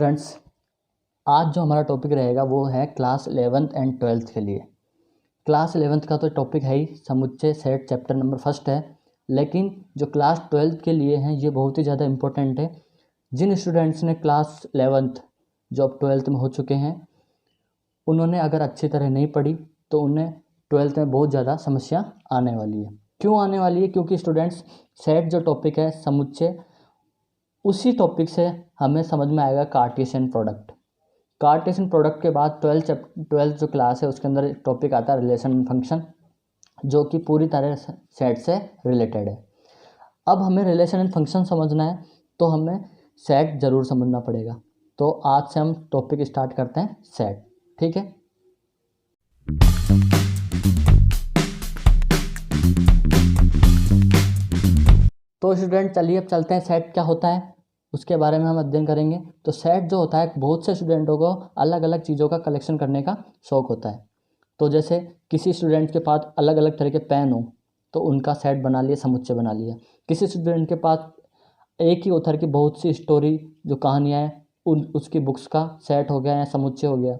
Students, आज जो हमारा टॉपिक रहेगा वो है क्लास 11th एंड 12th के लिए। क्लास 11th का तो टॉपिक है ही, समुच्चय सेट चैप्टर नंबर फर्स्ट है, लेकिन जो क्लास 12th के लिए हैं ये बहुत ही ज़्यादा इम्पोर्टेंट है। जिन स्टूडेंट्स ने क्लास 11th जो अब 12th में हो चुके हैं, उन्होंने अगर अच्छी तरह नहीं पढ़ी तो उन्हें 12th में बहुत ज़्यादा समस्या आने वाली है। क्यों आने वाली है? क्योंकि स्टूडेंट्स, सेट जो टॉपिक है समुच्चय, उसी टॉपिक से हमें समझ में आएगा कार्टेशियन प्रोडक्ट। कार्टेशियन प्रोडक्ट के बाद 12th जो क्लास है उसके अंदर टॉपिक आता है रिलेशन एंड फंक्शन, जो कि पूरी तरह सेट से रिलेटेड है। अब हमें रिलेशन एंड फंक्शन समझना है तो हमें सेट ज़रूर समझना पड़ेगा। तो आज से हम टॉपिक स्टार्ट करते हैं सेट, ठीक है। तो स्टूडेंट चलिए अब चलते हैं सेट क्या होता है उसके बारे में हम अध्ययन करेंगे। तो सेट जो होता है, बहुत से स्टूडेंटों को अलग अलग चीज़ों का कलेक्शन करने का शौक़ होता है। तो जैसे किसी स्टूडेंट के पास अलग अलग तरह के पेन हो तो उनका सेट बना लिया, समुच्चय बना लिया। किसी स्टूडेंट के पास एक ही ऑथर की बहुत सी स्टोरी जो कहानियाँ हैं उसकी बुक्स का सेट हो गया या समुच्चय हो गया।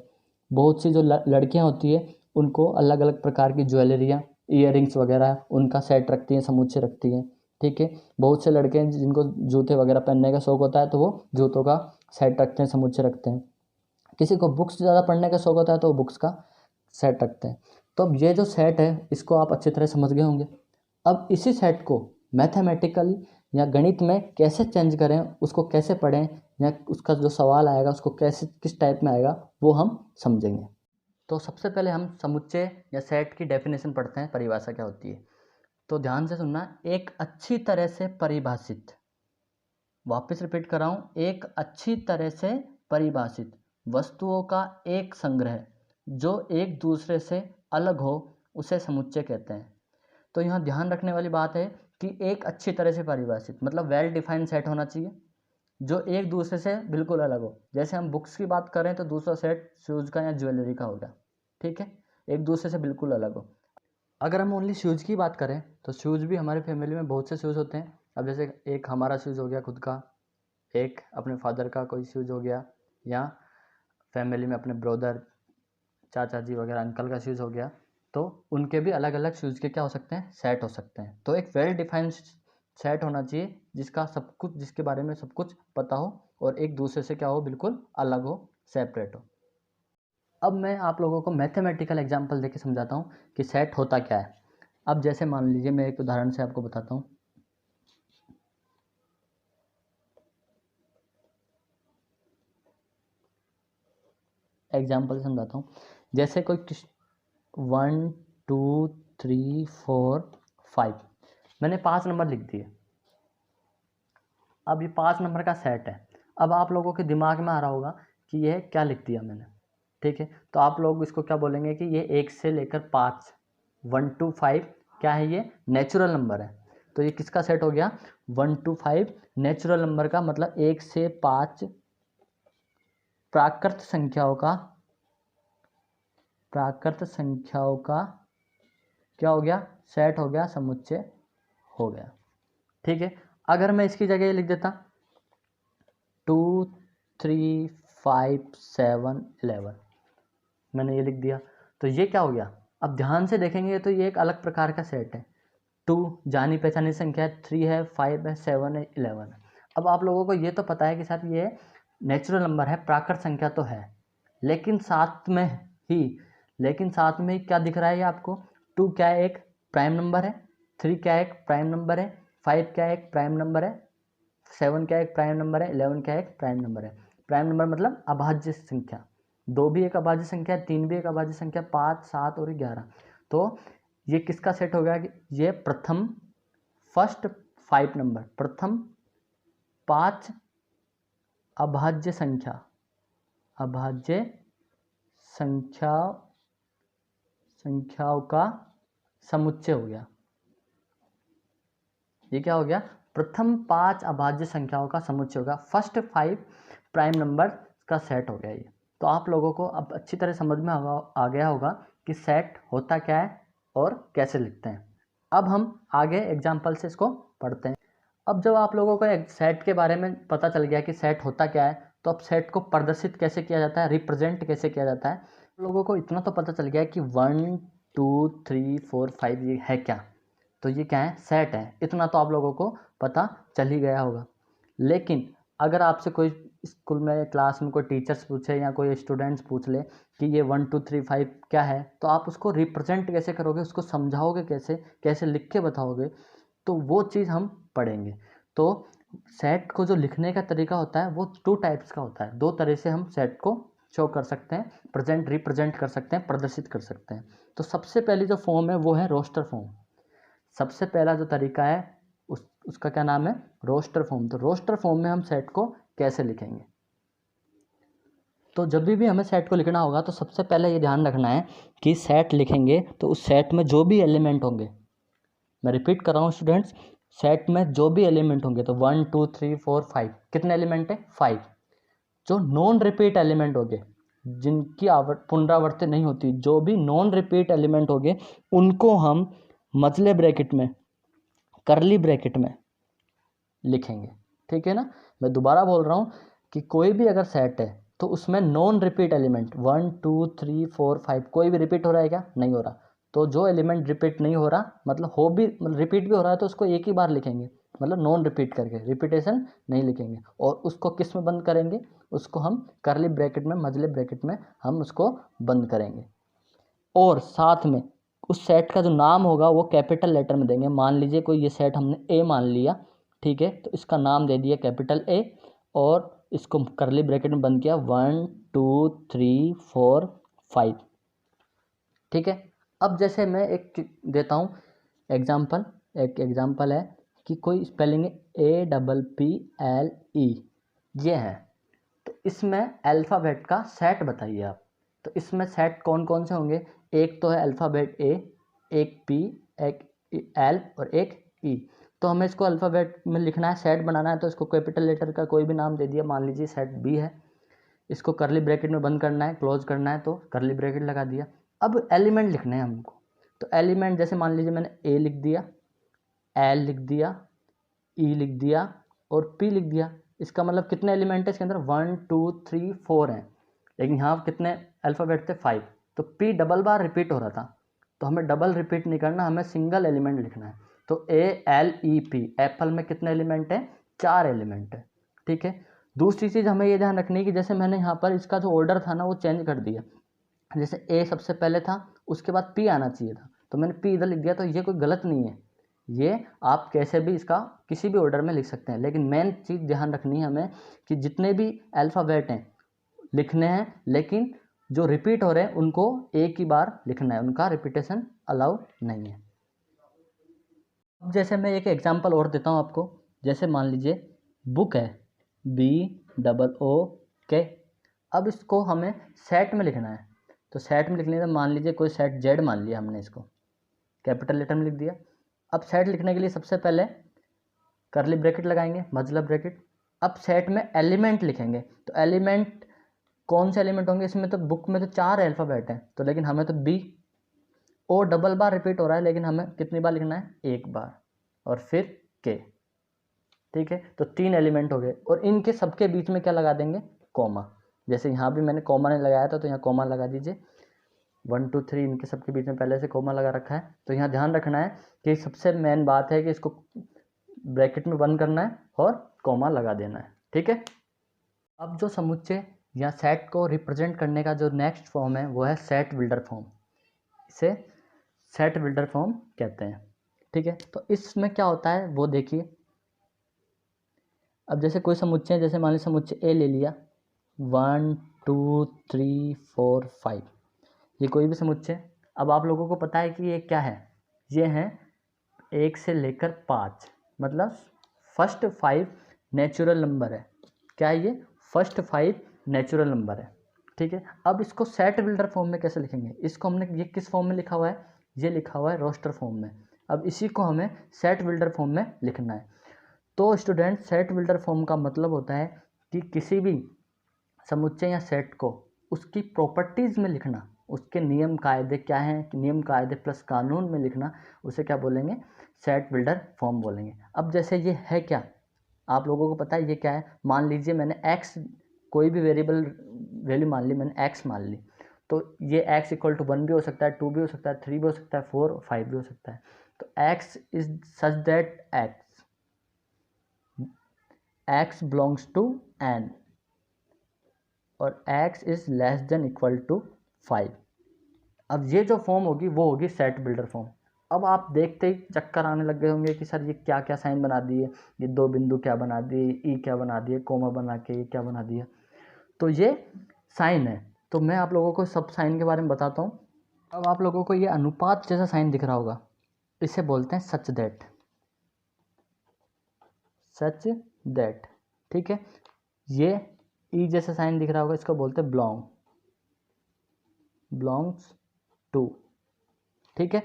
बहुत सी जो लड़कियाँ होती है उनको अलग अलग प्रकार की ज्वेलरियाँ, ईयरिंग्स वगैरह उनका सेट रखती हैं, समुच्चय रखती हैं, ठीक है। बहुत से लड़के हैं जिनको जूते वगैरह पहनने का शौक़ होता है तो वो जूतों का सेट रखते हैं, समुच्चय रखते हैं। किसी को बुक्स ज़्यादा पढ़ने का शौक़ होता है तो वो बुक्स का सेट रखते हैं। तो अब ये जो सेट है इसको आप अच्छी तरह समझ गए होंगे। अब इसी सेट को मैथमेटिकली या गणित में कैसे चेंज करें, उसको कैसे पढ़ें, या उसका जो सवाल आएगा उसको कैसे किस टाइप में आएगा वो हम समझेंगे। तो सबसे पहले हम समुच्चय या सेट की डेफिनेशन पढ़ते हैं, परिभाषा क्या होती है। तो ध्यान से सुनना, एक अच्छी तरह से परिभाषित, वापस रिपीट कर रहा हूँ, एक अच्छी तरह से परिभाषित वस्तुओं का एक संग्रह जो एक दूसरे से अलग हो उसे समुच्चय कहते हैं। तो यहाँ ध्यान रखने वाली बात है कि एक अच्छी तरह से परिभाषित मतलब वेल डिफाइंड सेट होना चाहिए जो एक दूसरे से बिल्कुल अलग हो। जैसे हम बुक्स की बात करें तो दूसरा सेट शूज़ का या ज्वेलरी का होगा, ठीक है, एक दूसरे से बिल्कुल अलग हो। अगर हम ओनली शूज़ की बात करें तो शूज़ भी हमारे फैमिली में बहुत से शूज़ होते हैं। अब जैसे एक हमारा शूज़ हो गया खुद का, एक अपने फादर का कोई शूज़ हो गया, या फैमिली में अपने ब्रदर, चाचा जी वगैरह अंकल का शूज़ हो गया, तो उनके भी अलग अलग शूज़ के क्या हो सकते हैं, सेट हो सकते हैं। तो एक वेल डिफाइंड सेट होना चाहिए जिसका सब कुछ, जिसके बारे में सब कुछ पता हो और एक दूसरे से क्या हो, बिल्कुल अलग हो, सेपरेट हो। अब मैं आप लोगों को मैथमेटिकल एग्जांपल देके समझाता हूँ कि सेट होता क्या है। अब जैसे मान लीजिए, मैं एक उदाहरण से आपको बताता हूँ। एग्जांपल समझाता हूँ। जैसे कोई 1 2 3 4 5, मैंने 5 नंबर लिख दिए। अब ये 5 नंबर का सेट है। अब आप लोगों के दिमाग में आ रहा होगा कि यह क्या लिख दिया मैंने, ठीक है। तो आप लोग इसको क्या बोलेंगे कि ये 1 से लेकर 5, 1 to 5 क्या है, ये नेचुरल नंबर है। तो ये किसका सेट हो गया, 1 to 5 नेचुरल नंबर का, मतलब 1 से 5 प्राकृत संख्याओं का क्या हो गया, सेट हो गया, समुच्चय हो गया, ठीक है। अगर मैं इसकी जगह लिख देता 2 3 5 7 11, मैंने ये लिख दिया, तो ये क्या हो गया। अब ध्यान से देखेंगे तो ये एक अलग प्रकार का सेट है। 2 जानी पहचानी संख्या है, 3 है, 5 है, 7 है, 11 है। अब आप लोगों को ये तो पता है कि साथ ये नेचुरल नंबर है, प्राकृत संख्या तो है, लेकिन साथ में ही क्या दिख रहा है ये आपको, 2 क्या है, एक प्राइम नंबर है, 3 क्या है, एक प्राइम नंबर है, 5 क्या है, एक प्राइम नंबर है, 7 क्या है, एक प्राइम नंबर है, 11 क्या है, एक प्राइम नंबर है। प्राइम नंबर मतलब अभाज्य संख्या, 2 भी एक अभाज्य संख्या, 3 भी एक अभाज्य संख्या, 5 7 और 11। तो ये किसका सेट हो गया कि ये फर्स्ट 5 नंबर, प्रथम 5 अभाज्य संख्याओं का समुच्चय हो गया। ये क्या हो गया, प्रथम 5 अभाज्य संख्याओं का समुच्चय होगा, फर्स्ट 5 प्राइम नंबर का सेट हो गया ये। तो आप लोगों को अब अच्छी तरह समझ में आ गया होगा कि सेट होता क्या है और कैसे लिखते हैं। अब हम आगे एग्जाम्पल से इसको पढ़ते हैं। अब जब आप लोगों को सेट के बारे में पता चल गया कि सेट होता क्या है, तो अब सेट को प्रदर्शित कैसे किया जाता है, रिप्रेजेंट कैसे किया जाता है। लोगों को इतना तो पता चल गया कि 1 2 3 4 5 ये है क्या, तो ये क्या है, सेट है। इतना तो आप लोगों को पता चल ही गया होगा। लेकिन अगर आपसे कोई स्कूल में क्लास में कोई टीचर्स पूछे या कोई स्टूडेंट्स पूछ ले कि ये 1 2 3 5 क्या है, तो आप उसको रिप्रेजेंट कैसे करोगे, उसको समझाओगे कैसे, कैसे लिख के बताओगे, तो वो चीज़ हम पढ़ेंगे। तो सेट को जो लिखने का तरीका होता है वो 2 टाइप्स का होता है। 2 तरह से हम सेट को शो कर सकते हैं, प्रेजेंट रिप्रेजेंट कर सकते हैं, प्रदर्शित कर सकते हैं। तो सबसे पहली जो फॉर्म है वो है रोस्टर फॉर्म। सबसे पहला जो तरीका है उसका क्या नाम है, रोस्टर फॉर्म। तो रोस्टर फॉर्म में हम सेट को कैसे लिखेंगे, तो जब भी हमें सेट को लिखना होगा तो सबसे पहले ये ध्यान रखना है कि सेट लिखेंगे तो उस सेट में जो भी एलिमेंट होंगे, मैं रिपीट कर रहा हूँ स्टूडेंट्स, सेट में जो भी एलिमेंट होंगे, तो 1 2 3 4 5 कितने एलिमेंट है, 5। जो नॉन रिपीट एलिमेंट होंगे, जिनकी पुनरावृत्ति नहीं होती, जो भी नॉन रिपीट एलिमेंट होंगे उनको हम मजले ब्रैकेट में, करली ब्रैकेट में लिखेंगे। ठीक है ना। मैं दोबारा बोल रहा हूँ कि कोई भी अगर सेट है तो उसमें नॉन रिपीट एलिमेंट 1 2 3 4 5 कोई भी रिपीट हो रहा है क्या, नहीं हो रहा। तो जो एलिमेंट रिपीट नहीं हो रहा, मतलब रिपीट भी हो रहा है तो उसको एक ही बार लिखेंगे, मतलब नॉन रिपीट करके, रिपीटेशन नहीं लिखेंगे। और उसको किस में बंद करेंगे, उसको हम करली ब्रैकेट में, मजले ब्रैकेट में हम उसको बंद करेंगे। और साथ में उस सेट का जो नाम होगा वो कैपिटल लेटर में देंगे। मान लीजिए कोई ये सेट हमने ए मान लिया, ठीक है, तो इसका नाम दे दिया कैपिटल ए और इसको करली ब्रैकेट में बंद किया 1 2 3 4 5। ठीक है। अब जैसे मैं एक देता हूँ एग्जाम्पल, एक एग्जाम्पल है कि कोई स्पेलिंग APPLE ये है, तो इसमें अल्फ़ाबेट का सेट बताइए आप। तो इसमें सेट कौन कौन से होंगे, एक तो है अल्फ़ाबेट ए, एक पी, एक एल और एक ई। तो हमें इसको अल्फ़ाबेट में लिखना है, सेट बनाना है, तो इसको कैपिटल लेटर का कोई भी नाम दे दिया, मान लीजिए सेट बी है। इसको करली ब्रैकेट में बंद करना है, क्लोज करना है, तो करली ब्रैकेट लगा दिया। अब एलिमेंट लिखने हैं हमको, तो एलिमेंट जैसे मान लीजिए मैंने ए लिख दिया, एल लिख दिया, ई लिख दिया और पी लिख दिया। इसका मतलब कितने एलिमेंट है इसके अंदर, 1 2 3 4 हैं, लेकिन यहाँ कितने अल्फ़ाबेट थे, 5। तो पी डबल बार रिपीट हो रहा था, तो हमें डबल रिपीट नहीं करना, हमें सिंगल एलिमेंट लिखना है। तो ALEP, एप्पल में कितने एलिमेंट है, 4 एलिमेंट है। ठीक है। दूसरी चीज़ हमें ये ध्यान रखनी है कि जैसे मैंने यहाँ पर इसका जो ऑर्डर था ना वो चेंज कर दिया। जैसे ए सबसे पहले था, उसके बाद पी आना चाहिए था, तो मैंने पी इधर लिख दिया, तो ये कोई गलत नहीं है। ये आप कैसे भी इसका किसी भी ऑर्डर में लिख सकते हैं, लेकिन मेन चीज़ ध्यान रखनी है हमें कि जितने भी अल्फ़ाबेट हैं लिखने हैं, लेकिन जो रिपीट हो रहे हैं उनको एक ही बार लिखना है, उनका रिपीटेशन अलाउ नहीं है। अब जैसे मैं एक एग्जांपल और देता हूँ आपको, जैसे मान लीजिए बुक है, BOOK। अब इसको हमें सेट में लिखना है, तो सेट में लिखने का मान लीजिए कोई सेट जेड मान लिया हमने, इसको कैपिटल लेटर में लिख दिया। अब सेट लिखने के लिए सबसे पहले करली ब्रैकेट लगाएंगे, मजला ब्रैकेट। अब सेट में एलिमेंट लिखेंगे, तो एलिमेंट कौन से एलिमेंट होंगे, इसमें तो बुक में तो 4 अल्फ़ाबेट हैं, तो लेकिन हमें तो बी, ओ डबल बार रिपीट हो रहा है, लेकिन हमें कितनी बार लिखना है, एक बार, और फिर के। ठीक है। तो 3 एलिमेंट हो गए, और इनके सबके बीच में क्या लगा देंगे, कॉमा। जैसे यहाँ भी मैंने कॉमा नहीं लगाया था, तो यहाँ कॉमा लगा दीजिए। 1 2 3 इनके सबके बीच में पहले से कॉमा लगा रखा है। तो यहाँ ध्यान रखना है कि सबसे मेन बात है कि इसको ब्रैकेट में बंद करना है और कॉमा लगा देना है। ठीक है। अब जो समुच्चय या सेट को रिप्रेजेंट करने का जो नेक्स्ट फॉर्म है वो है सेट बिल्डर फॉर्म। इसे सेट बिल्डर फॉर्म कहते हैं। ठीक है। तो इसमें क्या होता है वो देखिए। अब जैसे कोई समुच्चय, जैसे मान लीजिए समुच्चय ए ले लिया, 1 2 3 4 5, ये कोई भी समुच्चय। अब आप लोगों को पता है कि ये क्या है, ये है 1 से लेकर 5, मतलब फर्स्ट 5 नेचुरल नंबर है। क्या है ये, फर्स्ट 5 नेचुरल नंबर है। ठीक है। अब इसको सेट बिल्डर फॉर्म में कैसे लिखेंगे, इसको हमने, ये किस फॉर्म में लिखा हुआ है, ये लिखा हुआ है रोस्टर फॉर्म में। अब इसी को हमें सेट बिल्डर फॉर्म में लिखना है। तो स्टूडेंट, सेट बिल्डर फॉर्म का मतलब होता है कि किसी भी समुच्चय या सेट को उसकी प्रॉपर्टीज़ में लिखना, उसके नियम कायदे क्या हैं, नियम कायदे प्लस कानून में लिखना, उसे क्या बोलेंगे, सेट बिल्डर फॉर्म बोलेंगे। अब जैसे ये है क्या, आप लोगों को पता है ये क्या है। मान लीजिए मैंने एक्स कोई भी वेरिएबल वैल्यू मान ली मैंने, x मान ली, तो ये x इक्वल टू 1 भी हो सकता है, 2 भी हो सकता है, 3 भी हो सकता है, 4 5 भी हो सकता है। तो x is such that x belongs to n और x is less than equal to 5। अब ये जो फॉर्म होगी वो होगी सेट बिल्डर फॉर्म। अब आप देखते ही चक्कर आने लग गए होंगे कि सर ये क्या क्या साइन बना दिए, ये 2 बिंदु क्या बना दिए, ई क्या बना दिए, कोमा बना के ये क्या बना दिया। तो ये साइन है, तो मैं आप लोगों को सब साइन के बारे में बताता हूँ। अब आप लोगों को ये अनुपात जैसा साइन दिख रहा होगा, इसे बोलते हैं सच दैट, ठीक है। ये ई जैसा साइन दिख रहा होगा, इसको बोलते हैं बिलोंग्स टू, ठीक है।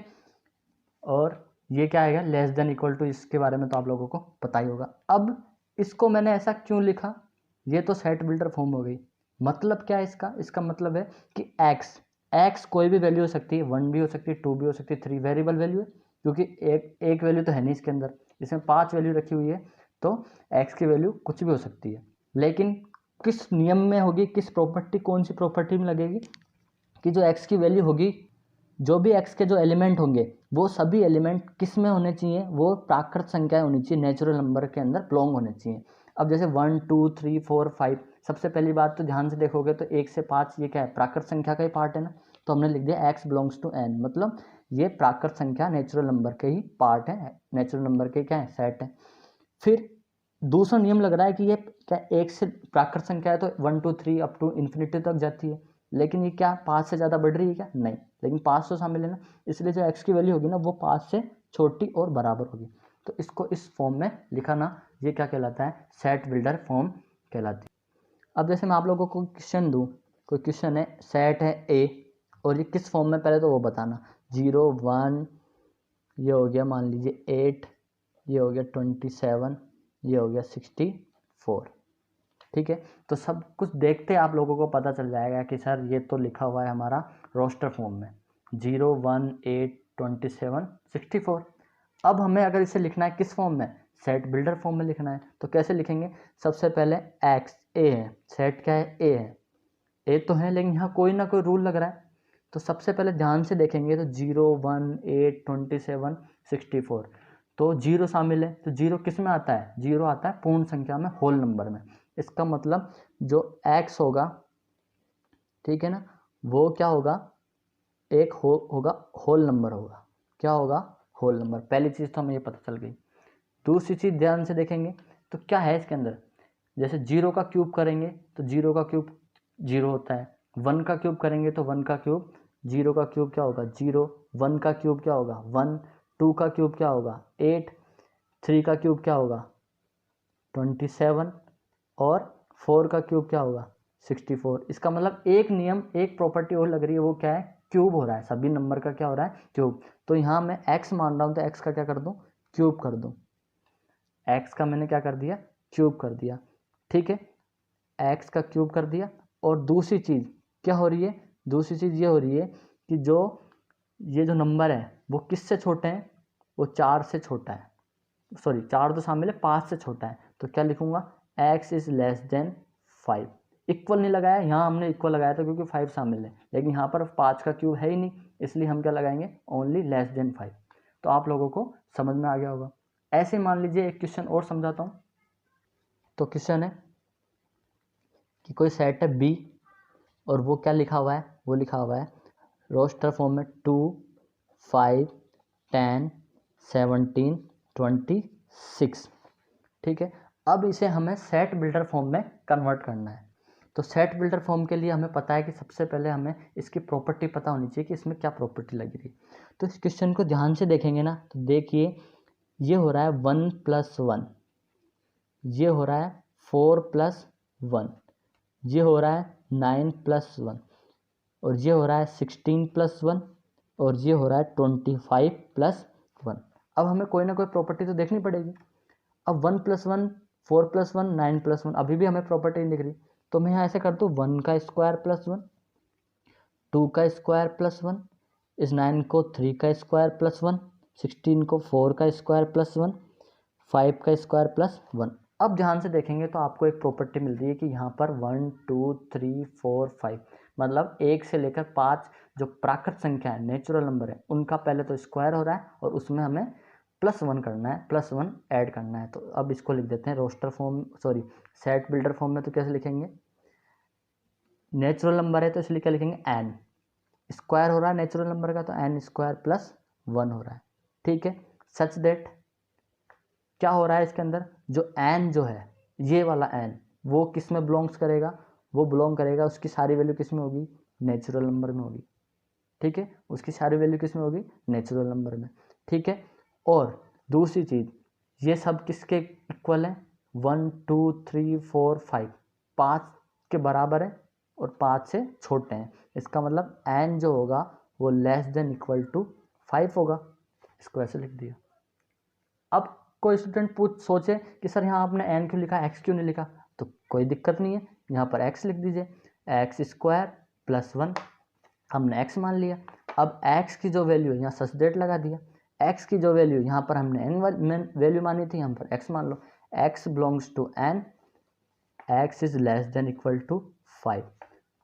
और ये क्या आएगा, लेस देन इक्वल टू, इसके बारे में तो आप लोगों को पता ही होगा। अब इसको मैंने ऐसा क्यों लिखा, ये तो सेट बिल्डर फॉर्म हो गई। मतलब क्या है इसका, इसका मतलब है कि x कोई भी वैल्यू हो सकती है, 1 भी हो सकती है, 2 भी हो सकती है, 3 वेरिएबल वैल्यू है, क्योंकि एक वैल्यू तो है नहीं इसके अंदर, इसमें 5 वैल्यू रखी हुई है, तो x की वैल्यू कुछ भी हो सकती है। लेकिन किस नियम में होगी, किस प्रॉपर्टी, कौन सी प्रॉपर्टी में लगेगी कि जो x की वैल्यू होगी, जो भी x के जो एलिमेंट होंगे वो सभी एलिमेंट किस में होने चाहिए, वो प्राकृत संख्याएं होनी चाहिए, नेचुरल नंबर के अंदर बिलोंग होने चाहिए। अब जैसे 1 2 3 4 5, सबसे पहली बात तो ध्यान से देखोगे तो 1 से 5 ये क्या है, प्राकृत संख्या का ही पार्ट है ना, तो हमने लिख दिया x बिलोंग्स टू n, मतलब ये प्राकृत संख्या नेचुरल नंबर के ही पार्ट है, नेचुरल नंबर के क्या है, सेट है। फिर दूसरा नियम लग रहा है कि ये क्या एक से प्राकृत संख्या है तो 1 2 3 अप टू इन्फिनिटी तक जाती है, लेकिन ये क्या 5 से ज़्यादा बढ़ रही है क्या, नहीं, लेकिन 5 तो शामिल है ना, इसलिए जो x की वैल्यू होगी ना वो 5 से छोटी और बराबर होगी। तो इसको इस फॉर्म में लिखा ना, ये क्या कहलाता है, सेट बिल्डर फॉर्म कहलाती है। अब जैसे मैं आप लोगों को क्वेश्चन दूँ, कोई क्वेश्चन है, सेट है A और ये किस फॉर्म में, पहले तो वो बताना, 0 1, ये हो गया मान लीजिए 8, ये हो गया 27, ये हो गया 64, ठीक है। तो सब कुछ देखते आप लोगों को पता चल जाएगा कि सर ये तो लिखा हुआ है हमारा रोस्टर फॉर्म में, 0 1 8 27 64। अब हमें अगर इसे लिखना है किस फॉर्म में, सेट बिल्डर फॉर्म में लिखना है, तो कैसे लिखेंगे, सबसे पहले x a है, सेट क्या है, a है, a तो है, लेकिन यहाँ कोई ना कोई रूल लग रहा है, तो सबसे पहले ध्यान से देखेंगे तो 0 1 8 27 64, तो 0 शामिल है, तो 0 किस में आता है, 0 आता है पूर्ण संख्या में, होल नंबर में। इसका मतलब जो x होगा, ठीक है ना, वो क्या होगा, एक होगा होल नंबर होगा, क्या होगा, होल नंबर। पहली चीज़ तो हमें ये पता चल गई। दूसरी चीज़ ध्यान से देखेंगे तो क्या है इसके अंदर, जैसे 0 का क्यूब करेंगे तो 0 का क्यूब 0 होता है, 1 का क्यूब करेंगे तो 1 का क्यूब, 0 का क्यूब क्या होगा 0, 1 का क्यूब क्या होगा 1, 2 का क्यूब क्या होगा 8, 3 का क्यूब क्या होगा 27 और 4 का क्यूब क्या होगा 64। इसका मतलब एक नियम, एक प्रॉपर्टी और लग रही है, वो क्या है, क्यूब हो रहा है, सभी नंबर का क्या हो रहा है, क्यूब। तो यहाँ मैं x मान रहा हूँ तो x का क्या कर दूँ, क्यूब कर दूँ, x का मैंने क्या कर दिया, क्यूब कर दिया, ठीक है, x का क्यूब कर दिया। और दूसरी चीज़ क्या हो रही है, दूसरी चीज़ ये हो रही है कि ये जो नंबर है वो किससे छोटे हैं, वो 4 से छोटा है, सॉरी 4 तो शामिल है, 5 से छोटा है, तो क्या लिखूंगा, x is less then 5। Equal नहीं लगाया, यहाँ हमने इक्वल लगाया था क्योंकि 5 शामिल है, लेकिन यहाँ पर 5 का क्यूब है ही नहीं, इसलिए हम क्या लगाएंगे, ओनली लेस देन 5। तो आप लोगों को समझ में आ गया होगा। ऐसे मान लीजिए एक क्वेश्चन और समझाता हूँ। तो क्वेश्चन है कि कोई सेट है B और वो क्या लिखा हुआ है, वो लिखा हुआ है रोस्टर फॉर्म में 2 5 10 17 26, ठीक है। अब इसे हमें सेट बिल्डर फॉर्म में कन्वर्ट करना है। तो सेट बिल्डर फॉर्म के लिए हमें पता है कि सबसे पहले हमें इसकी प्रॉपर्टी पता होनी चाहिए कि इसमें क्या प्रॉपर्टी लग रही है। तो इस क्वेश्चन को ध्यान से देखेंगे ना, तो देखिए ये हो रहा है 1 + 1, ये हो रहा है 4 + 1, ये हो रहा है 9 + 1, और ये हो रहा है 16 + 1, और ये हो रहा है 25 + 1। अब हमें कोई ना कोई प्रॉपर्टी तो देखनी पड़ेगी। अब 1 + 1 4 + 1 9 + 1, अभी भी हमें प्रॉपर्टी नहीं दिख रही, तो मैं यहाँ ऐसे कर दूँ 1 का स्क्वायर + 1, 2 का स्क्वायर + 1, इस 9 को 3 का स्क्वायर + 1, 16 को 4 का स्क्वायर + 1, 5 का स्क्वायर + 1। अब ध्यान से देखेंगे तो आपको एक प्रॉपर्टी मिल रही है कि यहाँ पर 1 2 3 4 5 मतलब 1 से लेकर 5 जो प्राकृत संख्या है, नेचुरल नंबर है, उनका पहले तो स्क्वायर हो रहा है और उसमें हमें +1 करना है, +1 ऐड करना है। तो अब इसको लिख देते हैं roster form, sorry set builder form में। तो कैसे लिखेंगे, नेचुरल नंबर है तो इसलिए क्या लिखेंगे, n स्क्वायर हो रहा है नेचुरल नंबर का, तो n² + 1 हो रहा है। ठीक है, सच दैट क्या हो रहा है इसके अंदर, जो n जो है, ये वाला n वो किस में बिलोंग्स करेगा, वो बिलोंग करेगा, उसकी सारी वैल्यू किस में होगी, नेचुरल नंबर में होगी। ठीक है, उसकी सारी वैल्यू किस में होगी, नेचुरल नंबर में। ठीक है, और दूसरी चीज़, ये सब किसके इक्वल है, 1 2 3 4 5, 5 के बराबर है और 5 से छोटे हैं। इसका मतलब n जो होगा वो <= 5 होगा। इसको ऐसे लिख दिया। अब कोई स्टूडेंट सोचे कि सर यहाँ आपने n क्यों लिखा, x क्यों नहीं लिखा, तो कोई दिक्कत नहीं है, यहाँ पर x लिख दीजिए, x² + 1 हमने x मान लिया। अब x की जो वैल्यू है यहाँ सच डेट लगा दिया, x की जो वैल्यू यहाँ पर हमने n वैल्यू मानी थी, यहाँ पर x मान लो, x belongs to n, x is <= 5।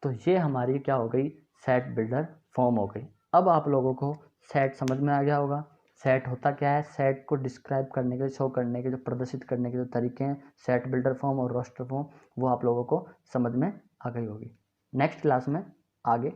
तो ये हमारी क्या हो गई, सेट बिल्डर फॉर्म हो गई। अब आप लोगों को सेट समझ में आ गया होगा। सेट होता क्या है, सेट को डिस्क्राइब करने के, शो करने के, जो प्रदर्शित करने के जो तरीके हैं, सेट बिल्डर फॉर्म और रोस्टर फॉर्म, वो आप लोगों को समझ में आ गई होगी। नेक्स्ट क्लास में आगे